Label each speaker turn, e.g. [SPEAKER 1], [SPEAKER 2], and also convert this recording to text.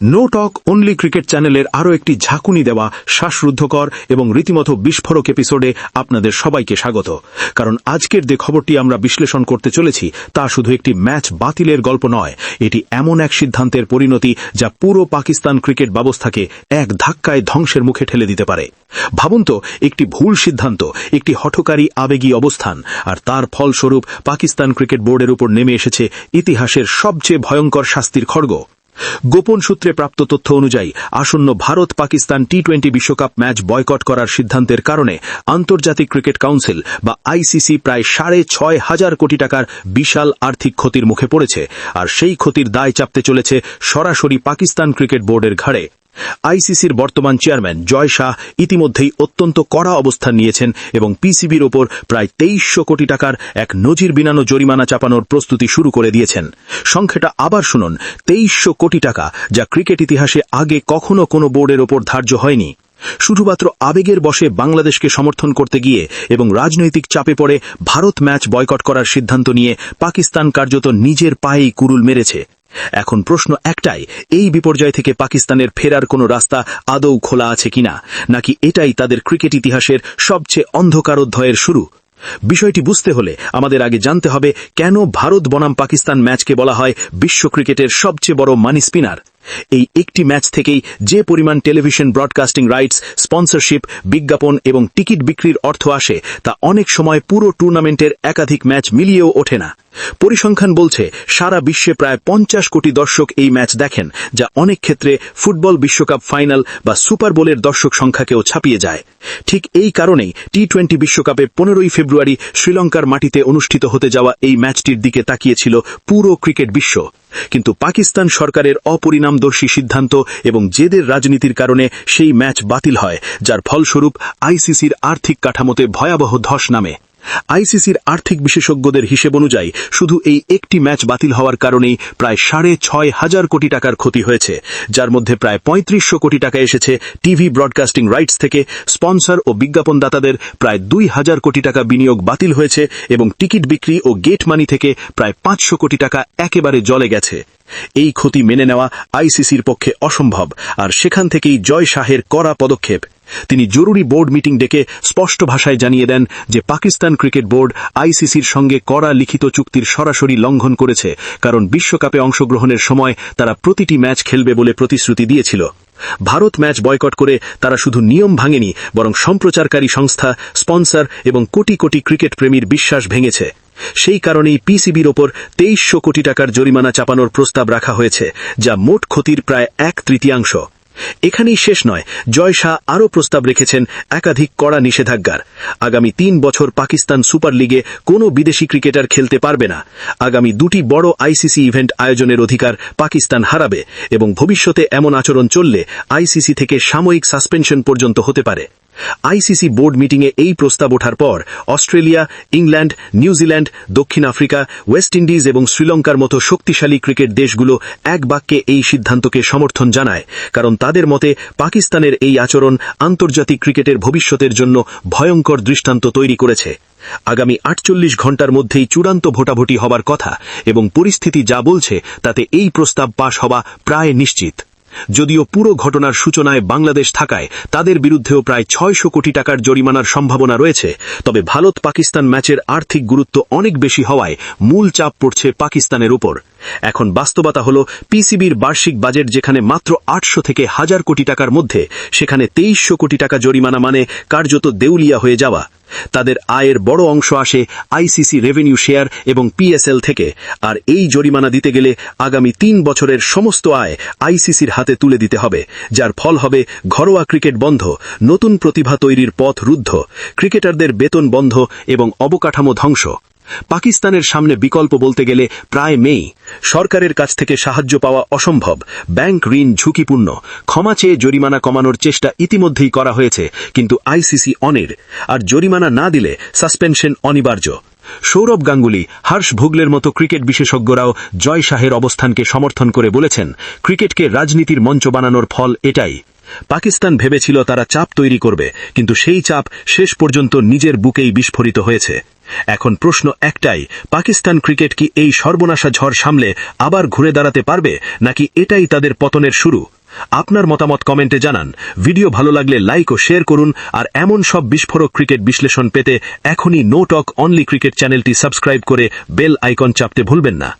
[SPEAKER 1] No talk only cricket চ্যানেলের আরও একটি ঝাঁকুনি দেওয়া শ্বাসরুদ্ধকর এবং রীতিমতো বিস্ফোরক এপিসোডে আপনাদের সবাইকে স্বাগত। কারণ আজকের যে খবরটি আমরা বিশ্লেষণ করতে চলেছি তা শুধু একটি ম্যাচ বাতিলের গল্প নয়, এটি এমন এক সিদ্ধান্তের পরিণতি যা পুরো পাকিস্তান ক্রিকেট ব্যবস্থাকে এক ধাক্কায় ধ্বংসের মুখে ঠেলে দিতে পারে। ভাবুন তো, একটি ভুল সিদ্ধান্ত, একটি হঠকারী আবেগী অবস্থান, আর তার ফলস্বরূপ পাকিস্তান ক্রিকেট বোর্ডের উপর নেমে এসেছে ইতিহাসের সবচেয়ে ভয়ঙ্কর শাস্তির খড়গ। গোপন সূত্রে প্রাপ্ত তথ্য অনুযায়ী আসন্ন ভারত পাকিস্তান টি-20 বিশ্বকাপ ম্যাচ বয়কট করার সিদ্ধান্তের কারণে আন্তর্জাতিক ক্রিকেট কাউন্সিল বা আইসিসি প্রায় 6,500 কোটি টাকার বিশাল আর্থিক ক্ষতির মুখে পড়েছে, আর সেই ক্ষতির দায় চাপতে চলেছে সরাসরি পাকিস্তান ক্রিকেট বোর্ডের ঘাড়ে। আইসিসির বর্তমান চেয়ারম্যান জয় শাহ ইতিমধ্যেই অত্যন্ত কড়া অবস্থান নিয়েছেন এবং পিসিবির ওপর প্রায় 2300 কোটি টাকার এক নজির বিনানো জরিমানা চাপানোর প্রস্তুতি শুরু করে দিয়েছেন। সংখ্যাটা আবার শুনুন, 2300 কোটি টাকা, যা ক্রিকেট ইতিহাসে আগে কখনো কোনো বোর্ডের ওপর ধার্য হয়নি। শুধুমাত্র আবেগের বশে বাংলাদেশকে সমর্থন করতে গিয়ে এবং রাজনৈতিক চাপে পড়ে ভারত ম্যাচ বয়কট করার সিদ্ধান্ত নিয়ে পাকিস্তান কার্যত নিজের পায়েই কুড়ুল মেরেছে। এখন প্রশ্ন একটাই, এই বিপর্যয় থেকে পাকিস্তানের ফেরার কোনো রাস্তা আদৌ খোলা আছে কিনা, নাকি এটাই তাদের ক্রিকেট ইতিহাসের সবচেয়ে অন্ধকার অধ্যায়ের শুরু? বিষয়টি বুঝতে হলে আমাদের আগে জানতে হবে কেন ভারত বনাম পাকিস্তান ম্যাচকে বলা হয় বিশ্ব ক্রিকেটের সবচেয়ে বড় মানি স্পিনার। এই একটি ম্যাচ থেকেই যে পরিমাণ টেলিভিশন ব্রডকাস্টিং রাইটস, স্পন্সরশিপ, বিজ্ঞাপন এবং টিকিট বিক্রির অর্থ আসে, তা অনেক সময় পুরো টুর্নামেন্টের একাধিক ম্যাচ মিলিয়েও ওঠে না। পরিসংখ্যান বলছে সারা বিশ্বে প্রায় 50 কোটি দর্শক এই ম্যাচ দেখেন, যা অনেক ক্ষেত্রে ফুটবল বিশ্বকাপ ফাইনাল বা সুপার বোলের দর্শক সংখ্যাকেও ছাপিয়ে যায়। ঠিক এই কারণেই টি-20 বিশ্বকাপে 15 ফেব্রুয়ারি শ্রীলঙ্কার মাটিতে অনুষ্ঠিত হতে যাওয়া এই ম্যাচটির দিকে তাকিয়েছিল পুরো ক্রিকেট বিশ্ব। কিন্তু পাকিস্তান সরকারের অপরিণামদর্শী সিদ্ধান্ত এবং জেদের রাজনীতির কারণে সেই ম্যাচ বাতিল হয়, যার ফলস্বরূপ আইসিসির আর্থিক কাঠামোতে ভয়াবহ ধস নামে। আইসিসির আর্থিক বিশেষজ্ঞদের হিসেব অনুযায়ী শুধু এই একটি ম্যাচ বাতিল হওয়ার কারণেই প্রায় 6,500 কোটি টাকার ক্ষতি হয়েছে, যার মধ্যে প্রায় 3500 কোটি টাকা এসেছে টিভি ব্রডকাস্টিং রাইটস থেকে। স্পন্সর ও বিজ্ঞাপনদাতাদের প্রায় 2000 কোটি টাকা বিনিয়োগ বাতিল হয়েছে এবং টিকিট বিক্রি ও গেট মানি থেকে প্রায় 500 কোটি টাকা একেবারে জলে গেছে। এই ক্ষতি মেনে নেওয়া আইসিসির পক্ষে অসম্ভব, আর সেখান থেকেই জয় শাহের কড়া পদক্ষেপ। তিনি জরুরি বোর্ড মিটিং ডেকে স্পষ্ট ভাষায় জানিয়ে দেন যে পাকিস্তান ক্রিকেট বোর্ড আইসিসির সঙ্গে কড়া লিখিত চুক্তির সরাসরি লঙ্ঘন করেছে, কারণ বিশ্বকাপে অংশগ্রহণের সময় তারা প্রতিটি ম্যাচ খেলবে বলে প্রতিশ্রুতি দিয়েছিল। ভারত ম্যাচ বয়কট করে তারা শুধু নিয়ম ভাঙেনি, বরং সম্প্রচারকারী সংস্থা, স্পন্সর এবং কোটি কোটি ক্রিকেট প্রেমীর বিশ্বাস ভেঙেছে। সেই কারণেই পিসিবির ওপর 2300 কোটি টাকার জরিমানা চাপানোর প্রস্তাব রাখা হয়েছে, যা মোট ক্ষতির প্রায় 1/3। এখানেই শেষ নয়, জয় শাহ আরও প্রস্তাব রেখেছেন একাধিক কড়া নিষেধাজ্ঞার। আগামী 3 বছর পাকিস্তান সুপার লিগে কোনো বিদেশি ক্রিকেটার খেলতে পারবে না। আগামী 2টি বড় আইসিসি ইভেন্ট আয়োজনের অধিকার পাকিস্তান হারাবে এবং ভবিষ্যতে এমন আচরণ চললে আইসিসি থেকে সাময়িক সাসপেনশন পর্যন্ত হতে পারে। আইসিসি বোর্ড মিটিংয়ে এই প্রস্তাব ওঠার পর অস্ট্রেলিয়া, ইংল্যান্ড, নিউজিল্যান্ড, দক্ষিণ আফ্রিকা, ওয়েস্ট ইন্ডিজ এবং শ্রীলঙ্কার মতো শক্তিশালী ক্রিকেট দেশগুলো এক বাক্যে এই সিদ্ধান্তকে সমর্থন জানায়, কারণ তাদের মতে পাকিস্তানের এই আচরণ আন্তর্জাতিক ক্রিকেটের ভবিষ্যতের জন্য ভয়ঙ্কর দৃষ্টান্ত তৈরি করেছে। আগামী 48 ঘণ্টার মধ্যেই চূড়ান্ত ভোটাভুটি হবার কথা এবং পরিস্থিতি যা বলছে তাতে এই প্রস্তাব পাশ হওয়া প্রায় নিশ্চিত। যদিও পুরো ঘটনার সূচনায় বাংলাদেশ থাকায় তাদের বিরুদ্ধেও প্রায় 600 কোটি টাকার জরিমানার সম্ভাবনা রয়েছে, তবে ভারত পাকিস্তান ম্যাচের আর্থিক গুরুত্ব অনেক বেশি হওয়ায় মূল চাপ পড়ছে পাকিস্তানের উপর। এখন বাস্তবতা হল, পিসিবির বার্ষিক বাজেট যেখানে মাত্র 800 থেকে 1000 কোটি টাকার মধ্যে, সেখানে 2300 কোটি টাকা জরিমানা মানে কার্যত দেউলিয়া হয়ে যাওয়া। তাদের আয়ের বড় অংশ আসে আইসিসি রেভিনিউ শেয়ার এবং পিএসএল থেকে, আর এই জরিমানা দিতে গেলে আগামী 3 বছরের সমস্ত আয় আইসিসির হাতে তুলে দিতে হবে, যার ফল হবে ঘরোয়া ক্রিকেট বন্ধ, নতুন প্রতিভা তৈরির পথ রুদ্ধ, ক্রিকেটারদের বেতন বন্ধ এবং অবকাঠামো ধ্বংস। পাকিস্তানের সামনে বিকল্প বলতে গেলে প্রায় নেই। সরকারের কাছ থেকে সাহায্য পাওয়া অসম্ভব, ব্যাংক ঋণ ঝুঁকিপূর্ণ, ক্ষমা চেয়ে জরিমানা কমানোর চেষ্টা ইতিমধ্যেই করা হয়েছে, কিন্তু আইসিসি অনির, আর জরিমানা না দিলে সাসপেনশন অনিবার্য। সৌরভ গাঙ্গুলি, হর্ষ ভোগলের মতো ক্রিকেট বিশেষজ্ঞরাও জয় শাহের অবস্থানকে সমর্থন করে বলেছেন, ক্রিকেটকে রাজনীতির মঞ্চ বানানোর ফল এটাই। পাকিস্তান ভেবেছিল তারা চাপ তৈরি করবে, কিন্তু সেই চাপ শেষ পর্যন্ত নিজের বুকেই বিস্ফোরিত হয়েছে। এখন প্রশ্ন একটাই, পাকিস্তান ক্রিকেট কি এই সর্বনাশা ঝড় সামলে আবার ঘুরে দাঁড়াতে পারবে, নাকি এটাই তাদের পতনের শুরু? আপনার মতামত কমেন্টে জানান। ভিডিও ভালো লাগলে লাইক ও শেয়ার করুন, আর এমন সব বিস্ফোরক ক্রিকেট বিশ্লেষণ পেতে এখনই নো টক অনলি ক্রিকেট চ্যানেলটি সাবস্ক্রাইব করে বেল আইকন চাপতে ভুলবেন না।